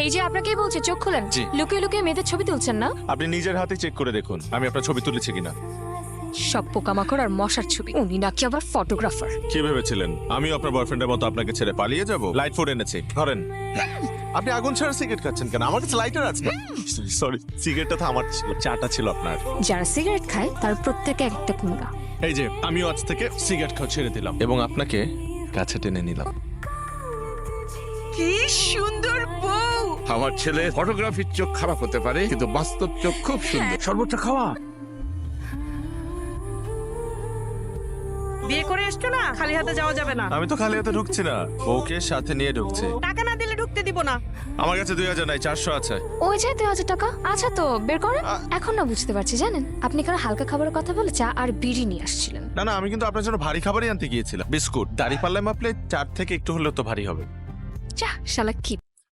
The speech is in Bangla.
এই যে আপনাকেই বলছে চোখ খোলেন। জি। লুকিয়ে লুকিয়ে মেয়েদের ছবি তুলছেন না? আপনি নিজের হাতে চেক করে দেখুন আমি আপনার ছবি তুলেছি কিনা। সব পোকামাকড় আর মশার ছবি। উনি নাকি আবার ফটোগ্রাফার। কি ভেবেছিলেন আমিও আপনার বয়ফ্রেন্ডের মতো আপনাকে ছেড়ে পালিয়ে যাব? লাইট ফুড এনেছি, ধরেন। আপনি আগুন ছাড়া সিগারেট খাচ্ছেন কেন? আমার কাছে লাইটার আছে। সরি, সিগারেটটা তো আমার ছিল, চাটা ছিল আপনার। যারা সিগারেট খায় তার প্রত্যেকে একটা কুঙ্গা। এই যে আমিও আজ থেকে সিগারেট খাওয়া ছেড়ে দিলাম এবং আপনাকে কাছে টেনে নিলাম। কি সুন্দর বউ। আমার ছেলে ফটোগ্রাফির চোখ খারাপ হতে পারে কিন্তু বাস্তব চোখ খুব সুন্দর। সর্বোচ্চ খাওয়া। বিয়ে করে এসছো না, খালি হাতে যাওয়া যাবে না। আমি তো খালি হাতে ঢুকছি না, ওকে সাথে নিয়ে ঢুকছে। টাকা না দিলে ঢুকতে দিব না। আমার কাছে 2000 নাই, 400 আছে। ওই যে 2000 টাকা। আচ্ছা তো বের করেন। এখন না বুঝতে পারছি জানেন, আপনি কারো হালকা খাবারের কথা বলে চা আর বিড়ি নিয়ে আসছিলেন। না না, আমি কিন্তু আপনার জন্য ভারী খাবারই আনতে গিয়েছিলাম। বিস্কুট, দাড়ি পাল্লায় মাপলে 4 থেকে একটু হলেও তো ভারী হবে। যা শালা কি